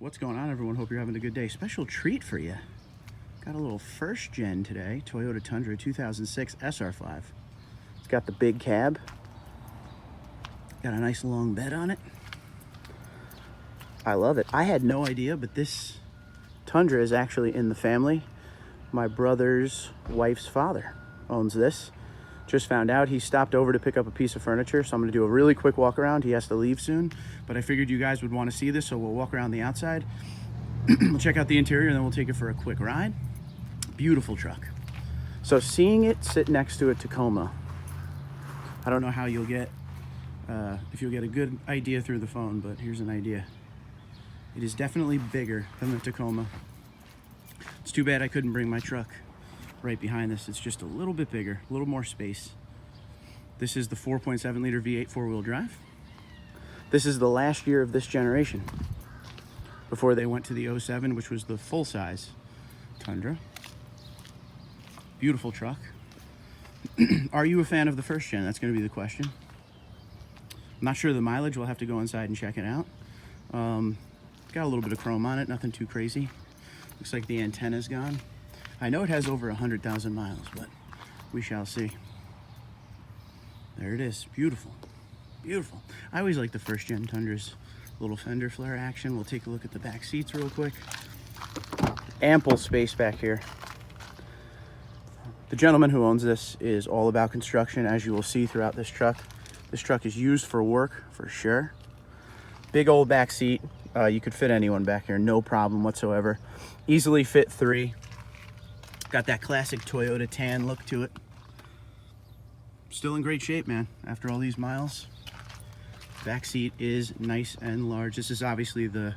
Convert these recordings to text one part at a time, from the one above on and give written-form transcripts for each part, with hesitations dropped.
What's going on, everyone? Hope you're having a good day. Special treat for you. Got a little first gen today, Toyota Tundra 2006 SR5. It's got the big cab. Got a nice long bed on it. I love it. I had no idea, but this Tundra is actually in the family. My brother's wife's father owns this. Just found out. He stopped over to pick up a piece of furniture, so I'm going to do a really quick walk around. He has to leave soon, but I figured you guys would want to see this, so we'll walk around the outside. We'll check out the interior, and then we'll take it for a quick ride. Beautiful truck. So seeing it sit next to a Tacoma, I don't know how you'll get, if you'll get a good idea through the phone, but here's an idea. It is definitely bigger than the Tacoma. It's too bad I couldn't bring my truck right behind this. It's just a little bit bigger, a little more space. This is the 4.7 liter V8 four-wheel drive. This is the last year of this generation before they went to the 07, which was the full-size Tundra. Beautiful truck. Are you a fan of the first gen? That's going to be the question. I'm not sure of the mileage. We'll have to go inside and check it out. Got a little bit of chrome on it, nothing too crazy. Looks like the antenna's gone. I know it has over 100,000 miles, but we shall see. There it is. Beautiful. Beautiful. I always like the first gen Tundras. Little fender flare action. We'll take a look at the back seats real quick. Ample space back here. The gentleman who owns this is all about construction, as you will see throughout this truck. This truck is used for work, for sure. Big old back seat. You could fit anyone back here, no problem whatsoever. Easily fit 3. Got that classic Toyota tan look to it. Still in great shape, man, after all these miles. Back seat is nice and large. This is obviously the,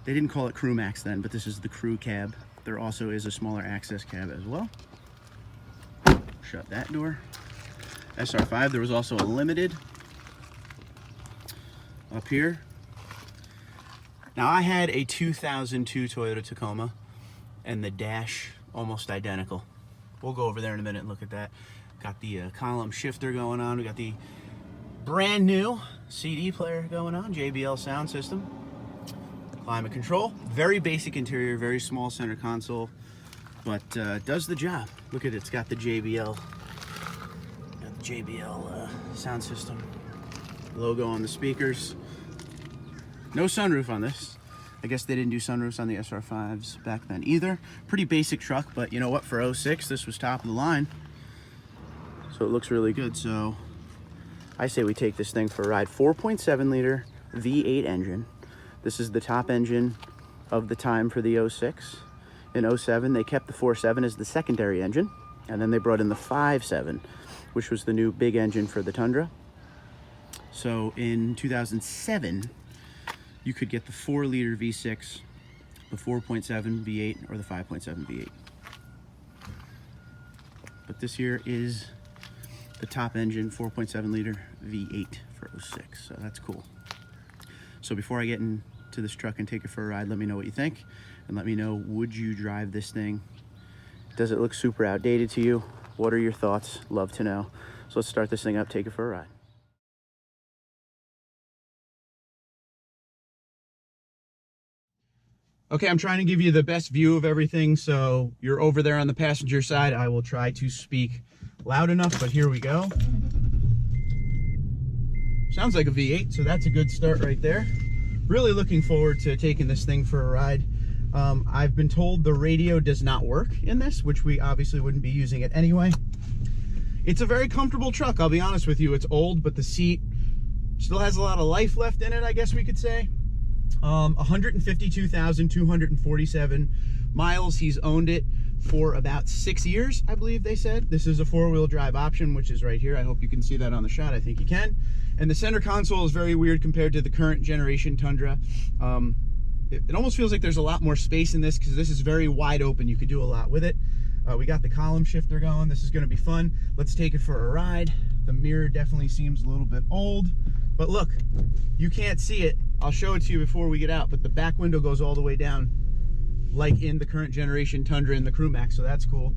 they didn't call it Crew Max then, but this is the crew cab. There also is a smaller access cab as well. Shut that door. SR5, there was also a limited up here. Now I had a 2002 Toyota Tacoma and the dash almost identical. We'll go over there in a minute and look at that. Got the column shifter going on. We got the brand new CD player going on, JBL sound system. Climate control. Very basic interior, very small center console, but does the job. Look at it, it's got the JBL, sound system. Logo on the speakers. No sunroof on this. I guess they didn't do sunroofs on the SR5s back then either. Pretty basic truck, but you know what? For 06, this was top of the line. So it looks really good. So I say we take this thing for a ride. 4.7 liter V8 engine. This is the top engine of the time for the 06. In 07, they kept the 4.7 as the secondary engine, and then they brought in the 5.7, which was the new big engine for the Tundra. So in 2007, you could get the 4-liter V6, the 4.7 V8, or the 5.7 V8. But this here is the top engine 4.7-liter V8 for 06, so that's cool. So before I get into this truck and take it for a ride, let me know what you think, and let me know, would you drive this thing? Does it look super outdated to you? What are your thoughts? Love to know. So let's start this thing up, take it for a ride. Okay, I'm trying to give you the best view of everything, so you're over there on the passenger side. I will try to speak loud enough, but here we go. Sounds like a V8, so that's a good start right there. Really looking forward to taking this thing for a ride. I've been told the radio does not work in this, which we obviously wouldn't be using it anyway. It's a very comfortable truck, I'll be honest with you. It's old, but the seat still has a lot of life left in it, I guess we could say. 152,247 miles. He's owned it for about 6 years, I believe they said. This is a 4-wheel drive option, which is right here. I hope you can see that on the shot. I think you can. And the center console is very weird compared to the current generation Tundra. It almost feels like there's a lot more space in this because this is very wide open. You could do a lot with it. We got the column shifter going. This is going to be fun. Let's take it for a ride. The mirror definitely seems a little bit old, but look, you can't see it. I'll show it to you before we get out, but the back window goes all the way down like in the current generation Tundra and the Crew Max, so that's cool.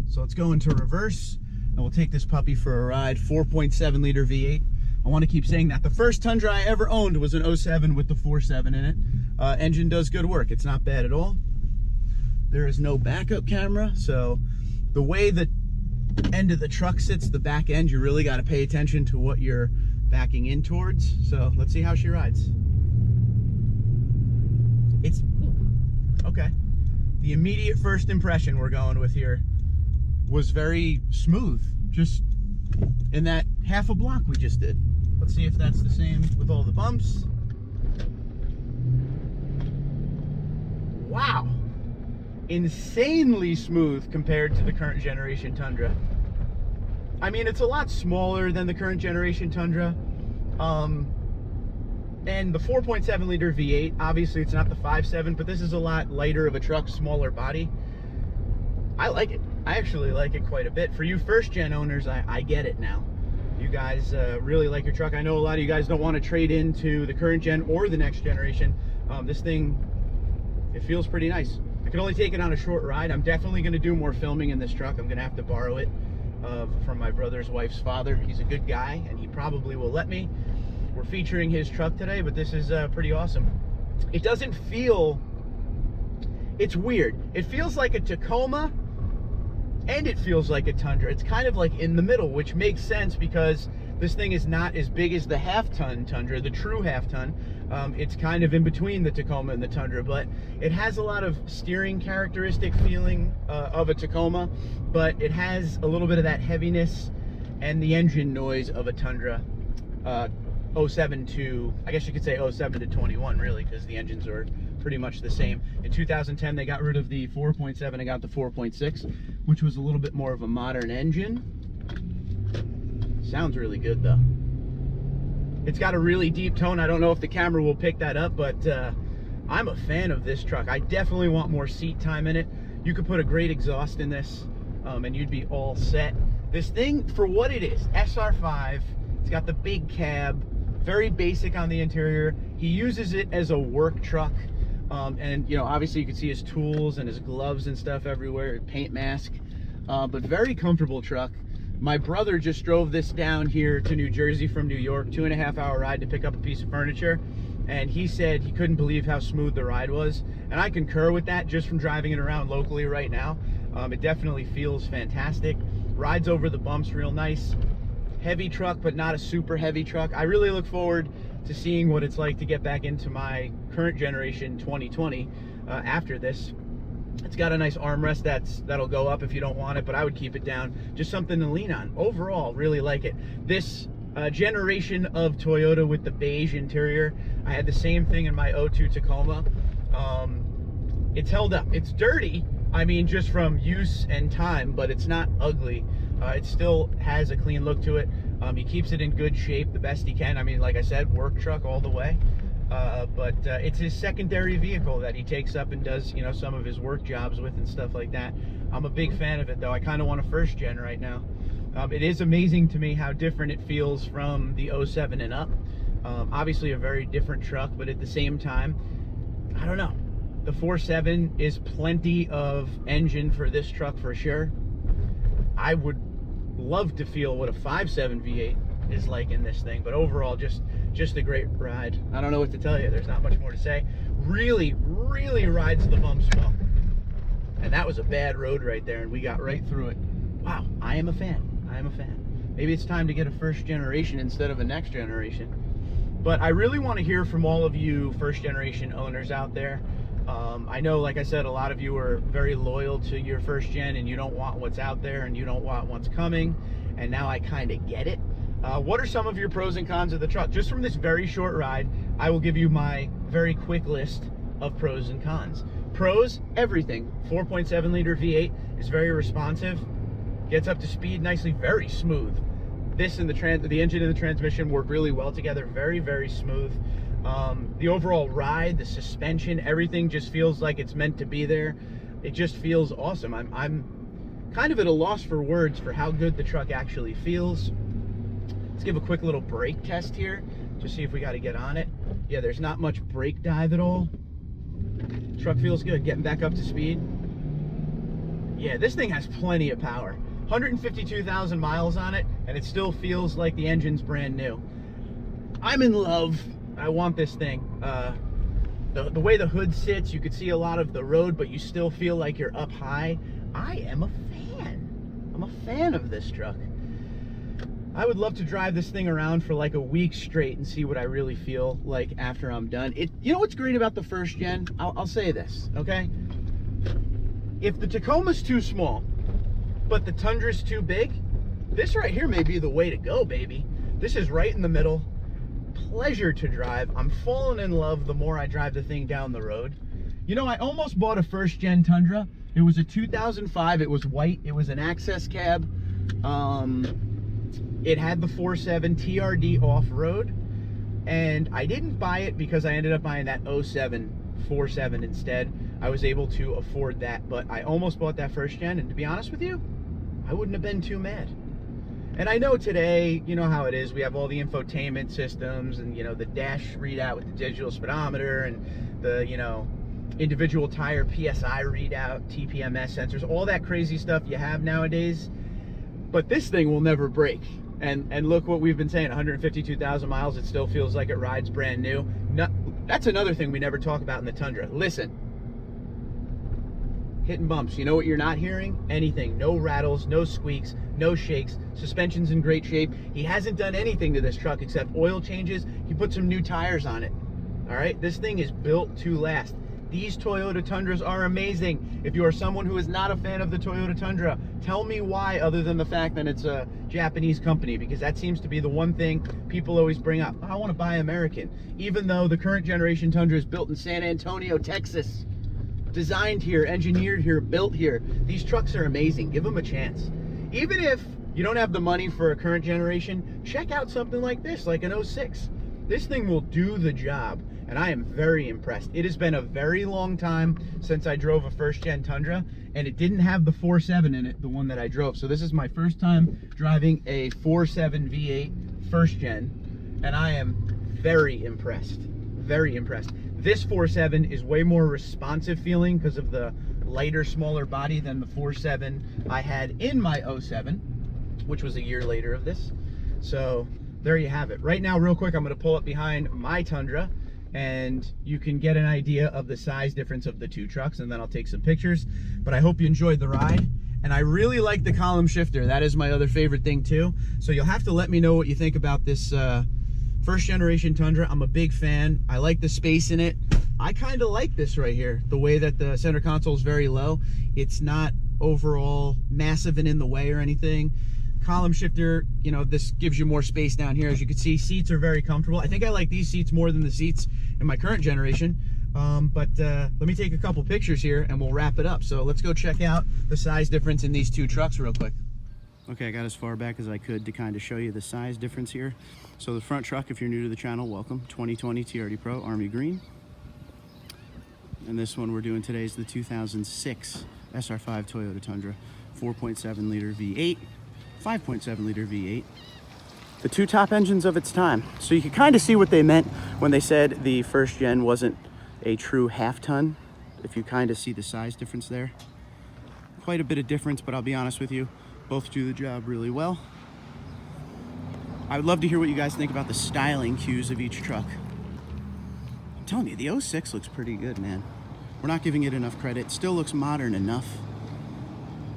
So let's go into reverse and we'll take this puppy for a ride. 4.7 liter V8. I want to keep saying that. The first Tundra I ever owned was an 07 with the 4.7 in it. Engine does good work. It's not bad at all. There is no backup camera, so the way the end of the truck sits, the back end, you really got to pay attention to what you're backing in towards. So let's see how she rides. It's okay. The immediate first impression we're going with here was very smooth, just in that half a block we just did. Let's see if that's the same with all the bumps. Wow, insanely smooth compared to the current generation Tundra. I mean, it's a lot smaller than the current generation Tundra. And the 4.7 liter V8, obviously it's not the 5.7, but this is a lot lighter of a truck, smaller body. I like it. I actually like it quite a bit. For you first gen owners, I get it now. You guys really like your truck. I know a lot of you guys don't want to trade into the current gen or the next generation. This thing, it feels pretty nice. I can only take it on a short ride. I'm definitely going to do more filming in this truck. I'm going to have to borrow it from my brother's wife's father. He's a good guy, and he probably will let me. We're featuring his truck today, but this is pretty awesome. It doesn't feel, it's weird. It feels like a Tacoma, and it feels like a Tundra. It's kind of like in the middle, which makes sense because this thing is not as big as the half-ton Tundra, the true half-ton. It's kind of in between the Tacoma and the Tundra, but it has a lot of steering characteristic feeling of a Tacoma, but it has a little bit of that heaviness and the engine noise of a Tundra. 07 to, I guess you could say 07 to 21 really, because the engines are pretty much the same. In 2010 they got rid of the 4.7 and got the 4.6, which was a little bit more of a modern engine. Sounds really good though. It's got a really deep tone. I don't know if the camera will pick that up, but I'm a fan of this truck. I definitely want more seat time in it. You could put a great exhaust in this and you'd be all set. This thing, for what it is, SR5, it's got the big cab, very basic on the interior. He uses it as a work truck, and you know, obviously you can see his tools and his gloves and stuff everywhere, paint mask, but very comfortable truck. My brother just drove this down here to New Jersey from New York, 2.5 hour ride to pick up a piece of furniture, and he said he couldn't believe how smooth the ride was, and I concur with that just from driving it around locally right now. It definitely feels fantastic. Rides over the bumps real nice. Heavy truck, but not a super heavy truck. I really look forward to seeing what it's like to get back into my current generation 2020 after this. It's got a nice armrest that'll go up if you don't want it, but I would keep it down. Just something to lean on. Overall, really like it. This generation of Toyota with the beige interior, I had the same thing in my 02 Tacoma. It's held up. It's dirty, I mean, just from use and time, but it's not ugly. It still has a clean look to it. He keeps it in good shape the best he can. I mean, like I said, work truck all the way. But it's his secondary vehicle that he takes up and does, you know, some of his work jobs with and stuff like that. I'm a big fan of it, though. I kind of want a first gen right now. It is amazing to me how different it feels from the 07 and up. Obviously a very different truck, but at the same time, I don't know. The 4.7 is plenty of engine for this truck for sure. I would love to feel what a 5.7 V8 is like in this thing, but overall just a great ride. I don't know what to tell you. There's not much more to say. Really rides the bumps well, and that was a bad road right there, and we got right through it. Wow, I am a fan. Maybe it's time to get a first generation instead of a next generation, but I really want to hear from all of you first generation owners out there. I know, like I said, a lot of you are very loyal to your first gen and you don't want what's out there and you don't want what's coming, and now I kind of get it. What are some of your pros and cons of the truck? Just from this very short ride, I will give you my very quick list of pros and cons. Pros, everything. 4.7 liter V8 is very responsive, gets up to speed nicely, very smooth. This and the engine and the transmission work really well together, very smooth. The overall ride, the suspension, everything just feels like it's meant to be there. It just feels awesome. I'm kind of at a loss for words for how good the truck actually feels. Let's give a quick little brake test here to see if we got to get on it. Yeah, there's not much brake dive at all. Truck feels good. Getting back up to speed. Yeah, this thing has plenty of power. 152,000 miles on it, and it still feels like the engine's brand new. I'm in love. I want this thing. the way the hood sits, you could see a lot of the road, but you still feel like you're up high. I am a fan. I'm a fan of this truck. I would love to drive this thing around for like a week straight and see what I really feel like after I'm done. You know what's great about the first gen? I'll say this, okay? If the Tacoma's too small, but the Tundra's too big, this right here may be the way to go, baby. This is right in the middle. Pleasure to drive. I'm falling in love the more I drive the thing down the road. You know, I almost bought a first gen Tundra. It was a 2005. It was white. It was an access cab. It had the 4.7 TRD off-road, and I didn't buy it because I ended up buying that 07 4.7 instead. I was able to afford that, but I almost bought that first gen, and to be honest with you, I wouldn't have been too mad. And I know today, you know how it is, we have all the infotainment systems and, you know, the dash readout with the digital speedometer and the, you know, individual tire PSI readout, TPMS sensors, all that crazy stuff you have nowadays. But this thing will never break. And look what we've been saying, 152,000 miles, it still feels like it rides brand new. That's another thing we never talk about in the Tundra. Listen, hitting bumps, you know what you're not hearing? Anything. No rattles, no squeaks, no shakes. Suspension's in great shape. He hasn't done anything to this truck except oil changes. He put some new tires on it. All right, this thing is built to last. These Toyota Tundras are amazing. If you are someone who is not a fan of the Toyota Tundra, tell me why, other than the fact that it's a Japanese company, because that seems to be the one thing people always bring up. I want to buy American, even though the current generation Tundra is built in San Antonio, Texas. Designed here, engineered here, built here. These trucks are amazing. Give them a chance. Even if you don't have the money for a current generation, check out something like this, like an 06. This thing will do the job, and I am very impressed. It has been a very long time since I drove a first-gen Tundra, and it didn't have the 4.7 in it, the one that I drove. So this is my first time driving a 4.7 V8 first-gen, and I am very impressed. Very impressed. This 4.7 is way more responsive feeling because of the lighter, smaller body than the 4.7 I had in my 07, which was a year later of this. So there you have it. Right now, real quick, I'm going to pull up behind my Tundra, and you can get an idea of the size difference of the two trucks, and then I'll take some pictures. But I hope you enjoyed the ride, and I really like the column shifter. That is my other favorite thing too. So you'll have to let me know what you think about this first generation Tundra. I'm a big fan. I like the space in it. I kind of like this right here, the way that the center console is very low. It's not overall massive and in the way or anything. Column shifter, you know, this gives you more space down here. As you can see, seats are very comfortable. I think I like these seats more than the seats in my current generation. Let me take a couple pictures here and we'll wrap it up. So let's go check out the size difference in these two trucks real quick. Okay, I got as far back as I could to kind of show you the size difference here. So the front truck, if you're new to the channel, welcome. 2020 TRD Pro Army Green. And this one we're doing today is the 2006 SR5 Toyota Tundra, 4.7 liter V8. 5.7 liter V8, the two top engines of its time. So you can kind of see what they meant when they said the first gen wasn't a true half ton. If you kind of see the size difference there, quite a bit of difference, but I'll be honest with you, both do the job really well. I would love to hear what you guys think about the styling cues of each truck. I'm telling you, the 06 looks pretty good, man. We're not giving it enough credit. It still looks modern enough.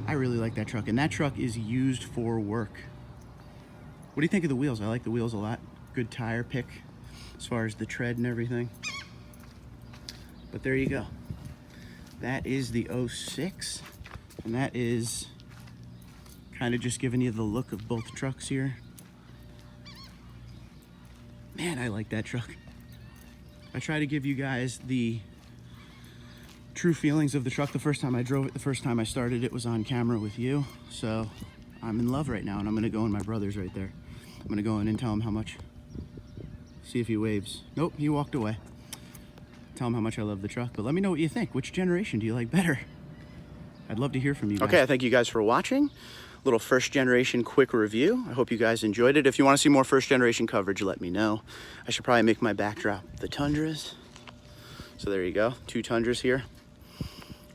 I really like that truck, and that truck is used for work. What do you think of the wheels? I like the wheels a lot. Good tire pick as far as the tread and everything. But there you go. That is the 06, and that is kind of just giving you the look of both trucks here. Man, I like that truck. I try to give you guys the true feelings of the truck. The first time I drove it, the first time I started it was on camera with you. So I'm in love right now, and I'm gonna go in. My brother's right there. I'm gonna go in and tell him how much. See if he waves. Nope, he walked away. Tell him how much I love the truck, but let me know what you think. Which generation do you like better? I'd love to hear from you guys. Okay, I thank you guys for watching. Little first generation quick review. I hope you guys enjoyed it. If you want to see more first generation coverage, let me know. I should probably make my backdrop the Tundras. So there you go, two Tundras here.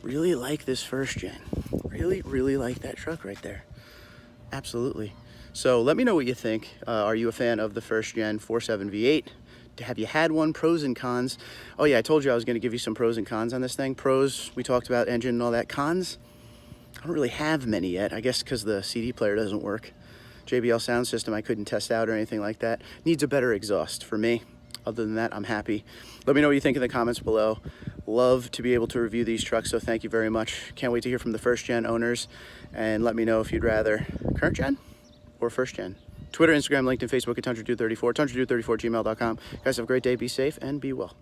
Really like this first gen. Really like that truck right there. Absolutely. So let me know what you think. Are you a fan of the first gen 4.7 V8? have you had one? Pros and cons. Oh yeah, I told you I was going to give you some pros and cons on this thing. Pros, we talked about engine and all that. Cons, I don't really have many yet. I guess because the CD player doesn't work. JBL sound system I couldn't test out or anything like that. Needs a better exhaust for me. Other than that, I'm happy. Let me know what you think in the comments below. Love to be able to review these trucks, so thank you very much. Can't wait to hear from the first gen owners, and let me know if you'd rather current gen or first gen. Twitter, Instagram, LinkedIn, Facebook at Tundra234, Tundra234@gmail.com. Guys, have a great day, be safe, and be well.